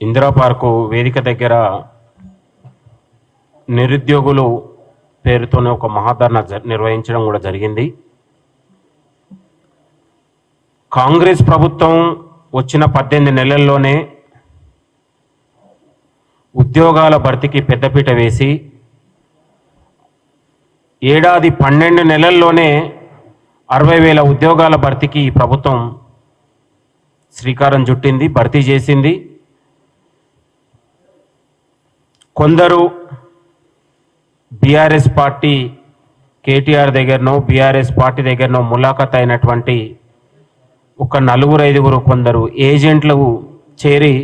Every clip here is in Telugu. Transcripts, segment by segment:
ఇందిరా పార్కు వేదిక దగ్గర నిరుద్యోగులు పేరుతోనే ఒక మహాధర్నా నిర్వహించడం కూడా జరిగింది. కాంగ్రెస్ ప్రభుత్వం వచ్చిన 18 నెలల్లోనే ఉద్యోగాల భర్తీకి పెద్దపీట వేసి ఏడాది 12 నెలల్లోనే 60,000 ఉద్యోగాల భర్తీకి ఈ ప్రభుత్వం శ్రీకారం చుట్టింది, భర్తీ చేసింది. కొందరు బీఆర్ఎస్ పార్టీ కేటీఆర్ దగ్గరనో బీఆర్ఎస్ పార్టీ దగ్గరనో ములాఖత్ అయినటువంటి ఒక 4-5 కొందరు ఏజెంట్లు చేరి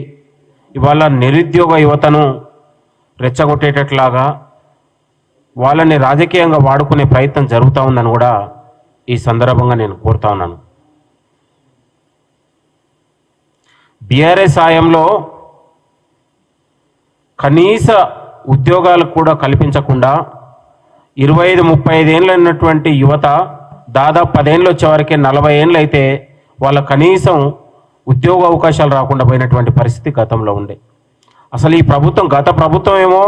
ఇవాళ నిరుద్యోగ యువతను రెచ్చగొట్టేటట్లాగా వాళ్ళని రాజకీయంగా వాడుకునే ప్రయత్నం జరుగుతూ ఉందని కూడా ఈ సందర్భంగా నేను కోరుతా ఉన్నాను. బీఆర్ఎస్ హయాంలో కనీస ఉద్యోగాలు కూడా కల్పించకుండా 25-35 ఏళ్ళు ఉన్నటువంటి యువత దాదాపు 10 ఏళ్ళు వచ్చేవరకే 40 ఏళ్ళు అయితే వాళ్ళ కనీసం ఉద్యోగ అవకాశాలు రాకుండా పోయినటువంటి పరిస్థితి గతంలో ఉండే. అసలు ఈ ప్రభుత్వం గత ప్రభుత్వం ఏమో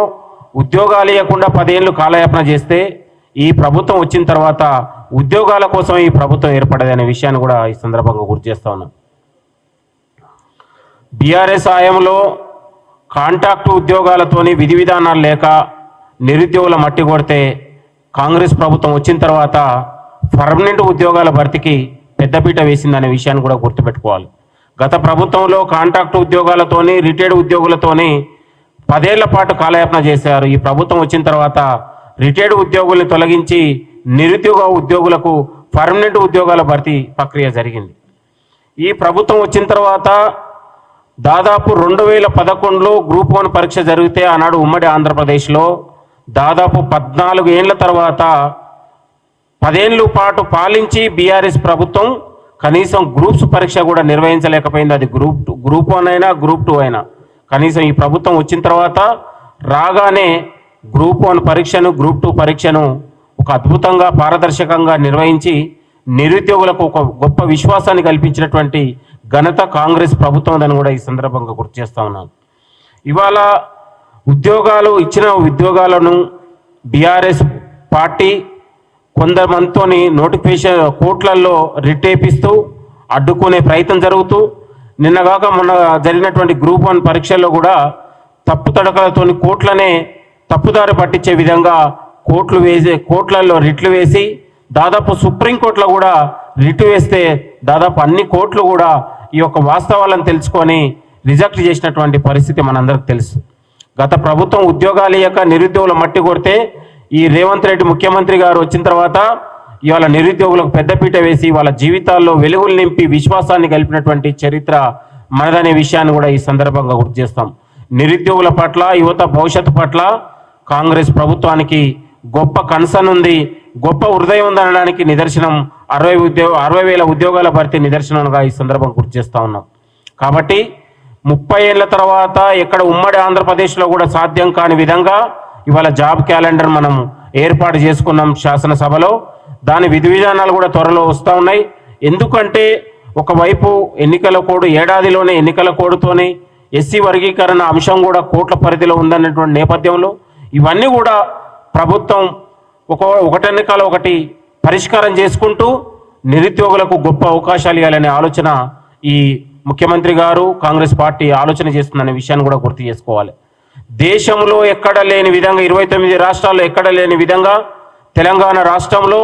ఉద్యోగాలు ఇవ్వకుండా 10 ఏళ్ళు కాలయాపన చేస్తే ఈ ప్రభుత్వం వచ్చిన తర్వాత ఉద్యోగాల కోసం ఈ ప్రభుత్వం ఏర్పడదనే విషయాన్ని కూడా ఈ సందర్భంగా గుర్తు చేస్తా ఉన్నాం. బీఆర్ఎస్ హయాంలో కాంట్రాక్టు ఉద్యోగాలతోని విధి విధానాలు లేక నిరుద్యోగుల మట్టి కొడితే కాంగ్రెస్ ప్రభుత్వం వచ్చిన తర్వాత పర్మనెంట్ ఉద్యోగాల భర్తీకి పెద్దపీట వేసిందనే విషయాన్ని కూడా గుర్తుపెట్టుకోవాలి. గత ప్రభుత్వంలో కాంట్రాక్టు ఉద్యోగాలతోని రిటైర్డ్ ఉద్యోగులతోని 10 ఏళ్ల పాటు కాలయాపన చేశారు. ఈ ప్రభుత్వం వచ్చిన తర్వాత రిటైర్డ్ ఉద్యోగుల్ని తొలగించి నిరుద్యోగ ఉద్యోగులకు పర్మనెంట్ ఉద్యోగాల భర్తీ ప్రక్రియ జరిగింది. ఈ ప్రభుత్వం వచ్చిన తర్వాత దాదాపు 2011లో గ్రూప్ 1 పరీక్ష జరిగితే ఆనాడు ఉమ్మడి ఆంధ్రప్రదేశ్లో దాదాపు 14 ఏళ్ల తర్వాత 10 ఏళ్ళ పాటు పాలించి బీఆర్ఎస్ ప్రభుత్వం కనీసం గ్రూప్స్ పరీక్ష కూడా నిర్వహించలేకపోయింది. అది గ్రూప్ 1 అయినా గ్రూప్ 2 అయినా. కనీసం ఈ ప్రభుత్వం వచ్చిన తర్వాత రాగానే గ్రూప్ 1 పరీక్షను గ్రూప్ 2 పరీక్షను ఒక అద్భుతంగా పారదర్శకంగా నిర్వహించి నిరుద్యోగులకు ఒక గొప్ప విశ్వాసాన్ని కల్పించినటువంటి ఘనత కాంగ్రెస్ ప్రభుత్వం అని కూడా ఈ సందర్భంగా గుర్తు చేస్తా ఉన్నాను. ఇవాళ ఉద్యోగాలు ఇచ్చిన ఉద్యోగాలను బీఆర్ఎస్ పార్టీ కొంతమందితోని నోటిఫికేషన్ కోట్లలో రిటేపిస్తూ అడ్డుకునే ప్రయత్నం జరుగుతూ నిన్నగాక మొన్న జరిగినటువంటి గ్రూప్ 1 పరీక్షల్లో కూడా తప్పు తడకలతోని కోట్లనే తప్పుదారి పట్టించే విధంగా కోట్లలో రిట్లు వేసి దాదాపు సుప్రీంకోర్టులో కూడా రిట్ వేస్తే దాదాపు అన్ని కోర్టులు కూడా ఈ యొక్క వాస్తవాలను తెలుసుకొని రిజెక్ట్ చేసినటువంటి పరిస్థితి మనందరికి తెలుసు. గత ప్రభుత్వం ఉద్యోగాలు ఇయ్యక నిరుద్యోగుల మట్టి కొడితే ఈ రేవంత్ రెడ్డి ముఖ్యమంత్రి గారు వచ్చిన తర్వాత ఇవాళ నిరుద్యోగులకు పెద్దపీట వేసి వాళ్ళ జీవితాల్లో వెలుగులు నింపి విశ్వాసాన్ని కలిపినటువంటి చరిత్ర మనదనే విషయాన్ని కూడా ఈ సందర్భంగా గుర్తు చేస్తాం. నిరుద్యోగుల పట్ల యువత భవిష్యత్తు పట్ల కాంగ్రెస్ ప్రభుత్వానికి గొప్ప కన్సర్న్ ఉంది, గొప్ప హృదయం ఉందనడానికి నిదర్శనం 60,000 ఉద్యోగాల భర్తీ నిదర్శనంగా ఈ సందర్భం గుర్తు చేస్తూ ఉన్నాం. కాబట్టి 30 ఏళ్ల తర్వాత ఎక్కడ ఉమ్మడి ఆంధ్రప్రదేశ్లో కూడా సాధ్యం కాని విధంగా ఇవాళ జాబ్ క్యాలెండర్ మనం ఏర్పాటు చేసుకున్నాం శాసనసభలో. దాని విధి విధానాలు కూడా త్వరలో వస్తూ ఉన్నాయి. ఎందుకంటే ఒకవైపు ఎన్నికల కోడ్ ఏడాదిలోనే ఎన్నికల కోడ్తోనే ఎస్సీ వర్గీకరణ అంశం కూడా కోట్ల పరిధిలో ఉందన్నటువంటి నేపథ్యంలో ఇవన్నీ కూడా ప్రభుత్వం ఒకటెన్నికల ఒకటి పరిష్కారం చేసుకుంటూ నిరుద్యోగులకు గొప్ప అవకాశాలు ఇవ్వాలనే ఆలోచన ఈ ముఖ్యమంత్రి గారు కాంగ్రెస్ పార్టీ ఆలోచన చేస్తుందనే విషయాన్ని కూడా గుర్తు చేసుకోవాలి. దేశంలో ఎక్కడ లేని విధంగా 29 రాష్ట్రాల్లో ఎక్కడ లేని విధంగా తెలంగాణ రాష్ట్రంలో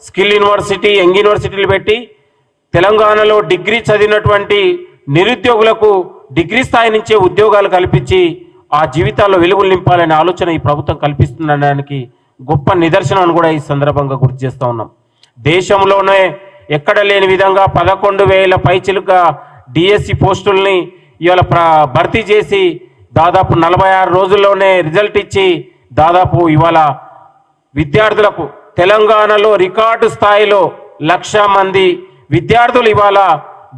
స్కిల్ యూనివర్సిటీ యంగ్ యూనివర్సిటీలు పెట్టి తెలంగాణలో డిగ్రీ చదివినటువంటి నిరుద్యోగులకు డిగ్రీ స్థాయి నుంచే ఉద్యోగాలు కల్పించి ఆ జీవితాల్లో వెలుగులు నింపాలనే ఆలోచన ఈ ప్రభుత్వం కల్పిస్తుందనడానికి గొప్ప నిదర్శనం అని కూడా ఈ సందర్భంగా గుర్తు చేస్తూ ఉన్నాం. దేశంలోనే ఎక్కడ లేని విధంగా 11,000 పైచిలుగా డిఎస్సి పోస్టుల్ని ఇవాళ భర్తీ చేసి దాదాపు 46 రోజుల్లోనే రిజల్ట్ ఇచ్చి దాదాపు ఇవాళ విద్యార్థులకు తెలంగాణలో రికార్డు స్థాయిలో 1,00,000 మంది విద్యార్థులు ఇవాళ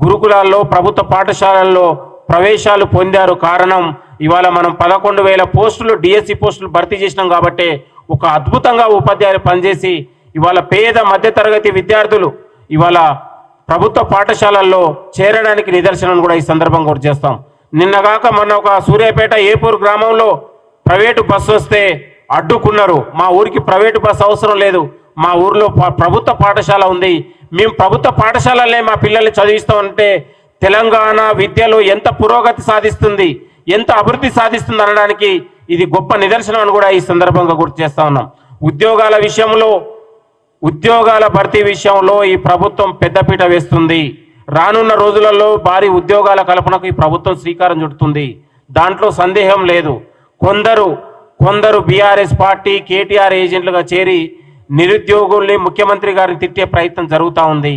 గురుకులాల్లో ప్రభుత్వ పాఠశాలల్లో ప్రవేశాలు పొందారు. కారణం ఇవాళ మనం 11,000 పోస్టులు డిఎస్సి పోస్టులు భర్తీ చేసినాం కాబట్టి ఒక అద్భుతంగా ఉపాధ్యాయులు పనిచేసి ఇవాళ పేద మధ్యతరగతి విద్యార్థులు ఇవాళ ప్రభుత్వ పాఠశాలల్లో చేరడానికి నిదర్శనం కూడా ఈ సందర్భంగా గుర్తు చేస్తాం. నిన్నగాక మొన్న ఒక సూర్యాపేట ఏపూర్ గ్రామంలో ప్రైవేటు బస్సు వస్తే అడ్డుకున్నారు. మా ఊరికి ప్రైవేటు బస్సు అవసరం లేదు, మా ఊర్లో ప్రభుత్వ పాఠశాల ఉంది, మేము ప్రభుత్వ పాఠశాలలే మా పిల్లల్ని చదివిస్తామంటే తెలంగాణ విద్యలో ఎంత పురోగతి సాధిస్తుంది, ఎంత అభివృద్ధి సాధిస్తుంది అనడానికి ఇది గొప్ప నిదర్శనం అని కూడా ఈ సందర్భంగా గుర్తు చేస్తా ఉన్నాం. ఉద్యోగాల విషయంలో, ఉద్యోగాల భర్తీ విషయంలో ఈ ప్రభుత్వం పెద్దపీట వేస్తుంది. రానున్న రోజులలో భారీ ఉద్యోగాల కల్పనకు ఈ ప్రభుత్వం శ్రీకారం చుడుతుంది, దాంట్లో సందేహం లేదు. కొందరు బీఆర్ఎస్ పార్టీ కేటీఆర్ ఏజెంట్లుగా చేరి నిరుద్యోగుల్ని ముఖ్యమంత్రి గారిని తిట్టే ప్రయత్నం జరుగుతూ ఉంది.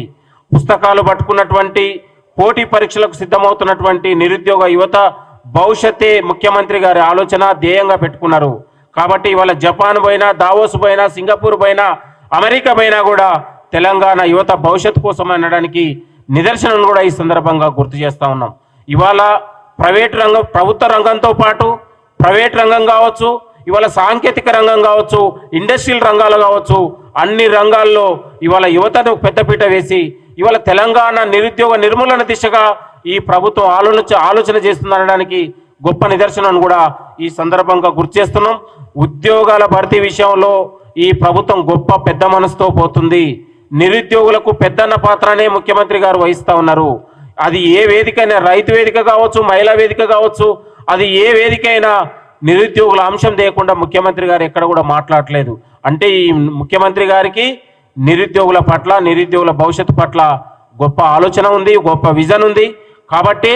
పుస్తకాలు పట్టుకున్నటువంటి పోటీ పరీక్షలకు సిద్ధమవుతున్నటువంటి నిరుద్యోగ యువత భవిష్యత్తే ముఖ్యమంత్రి గారి ఆలోచన ధ్యేయంగా పెట్టుకున్నారు. కాబట్టి ఇవాళ జపాన్ పోయినా, దావోస్ పోయినా, సింగపూర్ పోయినా, అమెరికా పోయినా కూడా తెలంగాణ యువత భవిష్యత్తు కోసం అనడానికి నిదర్శనం కూడా ఈ సందర్భంగా గుర్తు చేస్తూ ఉన్నాం. ఇవాళ ప్రభుత్వ రంగంతో పాటు ప్రైవేట్ రంగం కావచ్చు, ఇవాళ సాంకేతిక రంగం కావచ్చు, ఇండస్ట్రియల్ రంగాలు కావచ్చు, అన్ని రంగాల్లో ఇవాళ యువతను పెద్దపీట వేసి ఇవాళ తెలంగాణ నిరుద్యోగ నిర్మూలన దిశగా ఈ ప్రభుత్వం ఆలోచన చేస్తుందనడానికి గొప్ప నిదర్శనం కూడా ఈ సందర్భంగా గుర్తు చేస్తున్నాం. ఉద్యోగాల భర్తీ విషయంలో ఈ ప్రభుత్వం గొప్ప పెద్ద మనసుతో పోతుంది. నిరుద్యోగులకు పెద్దన్న పాత్రనే ముఖ్యమంత్రి గారు వహిస్తూ ఉన్నారు. అది ఏ వేదికైనా, రైతు వేదిక కావచ్చు, మహిళా వేదిక కావచ్చు, అది ఏ వేదికైనా నిరుద్యోగుల అంశం లేకుండా ముఖ్యమంత్రి గారు ఎక్కడ కూడా మాట్లాడలేదు. అంటే ఈ ముఖ్యమంత్రి గారికి నిరుద్యోగుల పట్ల, నిరుద్యోగుల భవిష్యత్తు పట్ల గొప్ప ఆలోచన ఉంది, గొప్ప విజన్ ఉంది. కాబట్టి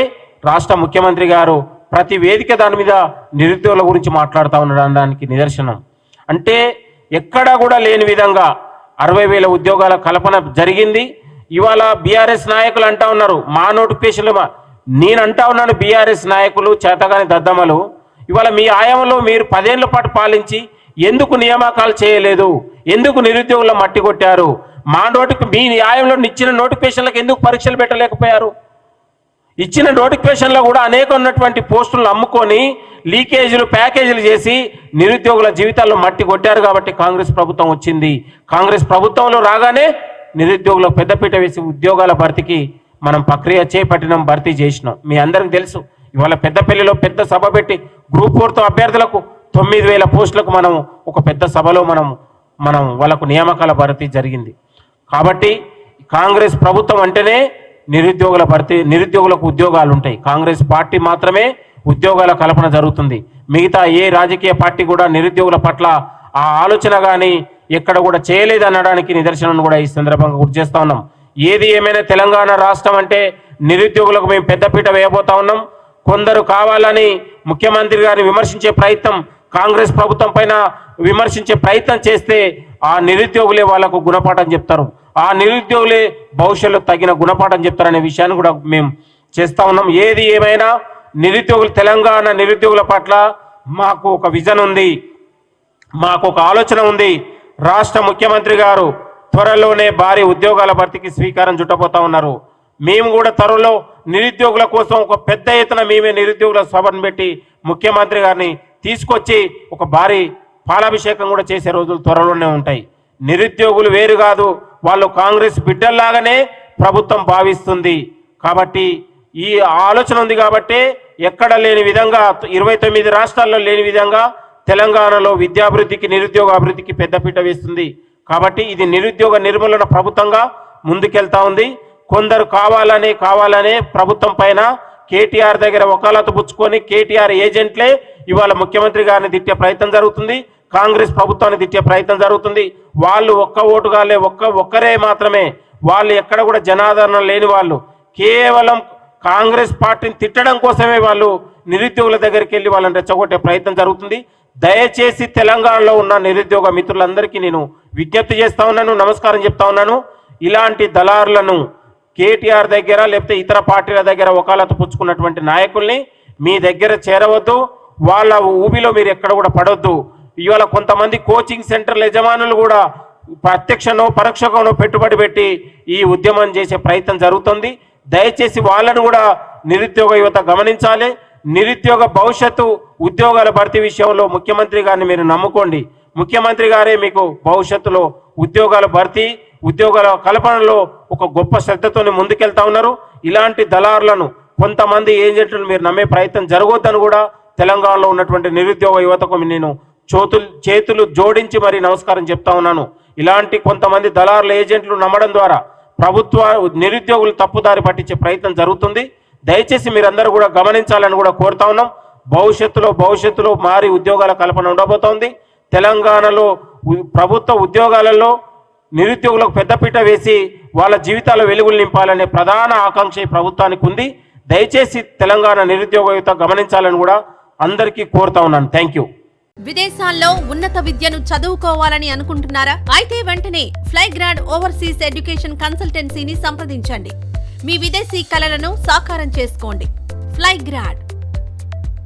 రాష్ట్ర ముఖ్యమంత్రి గారు ప్రతి వేదిక దాని మీద నిరుద్యోగుల గురించి మాట్లాడుతూ ఉండడానికి నిదర్శనం. అంటే ఎక్కడా కూడా లేని విధంగా 60,000 ఉద్యోగాల కల్పన జరిగింది. ఇవాళ బీఆర్ఎస్ నాయకులు అంటా ఉన్నారు మా నోటిఫికేషన్లు, నేను అంటా ఉన్నాను బీఆర్ఎస్ నాయకులు చేతగాని దద్దమ్మలు, ఇవాళ మీ ఆయంలో మీరు 10 ఏళ్ల పాటు పాలించి ఎందుకు నియామకాలు చేయలేదు, ఎందుకు నిరుద్యోగుల మట్టి కొట్టారు, మీ ఆయంలో ఇచ్చిన నోటిఫికేషన్లకు ఎందుకు పరీక్షలు పెట్టలేకపోయారు? ఇచ్చిన నోటిఫికేషన్లో కూడా అనేక ఉన్నటువంటి పోస్టులను అమ్ముకొని లీకేజీలు, ప్యాకేజీలు చేసి నిరుద్యోగుల జీవితాల్లో మట్టి కొట్టారు. కాబట్టి కాంగ్రెస్ ప్రభుత్వం వచ్చింది. కాంగ్రెస్ ప్రభుత్వంలో రాగానే నిరుద్యోగులకు పెద్దపీట వేసి ఉద్యోగాల భర్తీకి మనం ప్రక్రియ చేపట్టినాం, భర్తీ చేసినాం. మీ అందరికీ తెలుసు. ఇవాళ పెద్దపల్లిలో పెద్ద సభ పెట్టి గ్రూప్ 4తో అభ్యర్థులకు 9,000 పోస్టులకు మనం ఒక పెద్ద సభలో మనం వాళ్ళకు నియామకాల భర్తీ జరిగింది. కాబట్టి కాంగ్రెస్ ప్రభుత్వం అంటేనే నిరుద్యోగుల భర్తీ, నిరుద్యోగులకు ఉద్యోగాలు ఉంటాయి. కాంగ్రెస్ పార్టీ మాత్రమే ఉద్యోగాల కల్పన జరుగుతుంది. మిగతా ఏ రాజకీయ పార్టీ కూడా నిరుద్యోగుల పట్ల ఆ ఆలోచన కానీ ఎక్కడ కూడా చేయలేదు అనడానికి నిదర్శనం కూడా ఈ సందర్భంగా గుర్తు చేస్తా ఉన్నాం. ఏది ఏమైనా తెలంగాణ రాష్ట్రం అంటే నిరుద్యోగులకు మేము పెద్దపీట వేయబోతా ఉన్నాం. కొందరు కావాలని ముఖ్యమంత్రి గారిని విమర్శించే ప్రయత్నం, కాంగ్రెస్ ప్రభుత్వం పైన విమర్శించే ప్రయత్నం చేస్తే ఆ నిరుద్యోగులే వాళ్లకు గుణపాఠం చెప్తారు, ఆ నిరుద్యోగులే భవిష్యత్తులో తగిన గుణపాఠం చెప్తారనే విషయాన్ని కూడా మేము చేస్తా ఉన్నాం. ఏది ఏమైనా నిరుద్యోగులు, తెలంగాణ నిరుద్యోగుల పట్ల మాకు ఒక విజన్ ఉంది, మాకు ఒక ఆలోచన ఉంది. రాష్ట్ర ముఖ్యమంత్రి గారు త్వరలోనే భారీ ఉద్యోగాల భర్తీకి శ్రీకారం చుట్టబోతా ఉన్నారు. మేము కూడా త్వరలో నిరుద్యోగుల కోసం ఒక పెద్ద ఎత్తున మేమే నిరుద్యోగుల సభను పెట్టి ముఖ్యమంత్రి గారిని తీసుకొచ్చి ఒక భారీ పాలాభిషేకం కూడా చేసే రోజులు త్వరలోనే ఉంటాయి. నిరుద్యోగులు వేరు కాదు, వాళ్ళు కాంగ్రెస్ బిడ్డల్లాగానే ప్రభుత్వం భావిస్తుంది. కాబట్టి ఈ ఆలోచన ఉంది. కాబట్టి ఎక్కడ లేని విధంగా 29 రాష్ట్రాల్లో లేని విధంగా తెలంగాణలో విద్యాభివృద్ధికి, నిరుద్యోగ అభివృద్ధికి పెద్దపీట వేస్తుంది. కాబట్టి ఇది నిరుద్యోగ నిర్మూలన ప్రభుత్వంగా ముందుకెళ్తా ఉంది. కొందరు కావాలనే ప్రభుత్వం పైన కేటీఆర్ దగ్గర వకాలతు పుచ్చుకొని కేటీఆర్ ఏజెంట్లే ఇవాళ ముఖ్యమంత్రి గారిని తిట్టే ప్రయత్నం జరుగుతుంది, కాంగ్రెస్ ప్రభుత్వాన్ని తిట్టే ప్రయత్నం జరుగుతుంది. వాళ్ళు ఒక్క ఓటుగాలే, ఒక్కరే మాత్రమే, వాళ్ళు ఎక్కడ కూడా జనాదరణ లేని వాళ్ళు, కేవలం కాంగ్రెస్ పార్టీని తిట్టడం కోసమే వాళ్ళు నిరుద్యోగుల దగ్గరికి వెళ్ళి వాళ్ళని రెచ్చగొట్టే ప్రయత్నం జరుగుతుంది. దయచేసి తెలంగాణలో ఉన్న నిరుద్యోగ మిత్రులందరికీ నేను విజ్ఞప్తి చేస్తా ఉన్నాను, నమస్కారం చెప్తా ఉన్నాను. ఇలాంటి దళారులను కేటీఆర్ దగ్గర లేకపోతే ఇతర పార్టీల దగ్గర వకాలతు పుచ్చుకున్నటువంటి నాయకుల్ని మీ దగ్గర చేరవద్దు, వాళ్ళ ఊబిలో మీరు ఎక్కడ కూడా పడవద్దు. ఇవాళ కొంతమంది కోచింగ్ సెంటర్ల యజమానులు కూడా ప్రత్యక్షనో పరోక్షనో పెట్టుబడి పెట్టి ఈ ఉద్యమం చేసే ప్రయత్నం జరుగుతుంది. దయచేసి వాళ్ళను కూడా నిరుద్యోగ యువత గమనించాలి. నిరుద్యోగ భవిష్యత్తు ఉద్యోగాల భర్తీ విషయంలో ముఖ్యమంత్రి గారిని మీరు నమ్ముకోండి. ముఖ్యమంత్రి గారే మీకు భవిష్యత్తులో ఉద్యోగాల భర్తీ, ఉద్యోగాల కల్పనలో ఒక గొప్ప శ్రద్ధతోని ముందుకెళ్తా ఉన్నారు. ఇలాంటి దళారులను కొంతమంది ఏజెంట్లు మీరు నమ్మే ప్రయత్నం జరగొద్దని కూడా తెలంగాణలో ఉన్నటువంటి నిరుద్యోగ యువతకు నేను చేతులు జోడించి మరి నమస్కారం చెప్తా ఉన్నాను. ఇలాంటి కొంతమంది దళారుల ఏజెంట్లు నమ్మడం ద్వారా ప్రభుత్వ నిరుద్యోగులు తప్పుదారి పట్టించే ప్రయత్నం జరుగుతుంది. దయచేసి మీరందరూ కూడా గమనించాలని కూడా కోరుతా ఉన్నాం. భవిష్యత్తులో మారి ఉద్యోగాల కల్పన ఉండబోతోంది. తెలంగాణలో ప్రభుత్వ ఉద్యోగాలలో నిరుద్యోగులకు పెద్దపీట వేసి వాళ్ళ జీవితాల వెలుగులు నింపాలనే ప్రధాన ఆకాంక్ష ఈ ప్రభుత్వానికి ఉంది. దయచేసి తెలంగాణ నిరుద్యోగ యువత గమనించాలని కూడా అందరికీ కోరుతా ఉన్నాను. Thank you. విదేశాల్లో ఉన్నత విద్యను చదువుకోవాలని అనుకుంటున్నారా? అయితే వెంటనే ఫ్లైగ్రాడ్ ఓవర్సీస్ ఎడ్యుకేషన్ కన్సల్టెన్సీని సంప్రదించండి. మీ విదేశీ కలలను సాకారం చేసుకోండి. ఫ్లైగ్రాడ్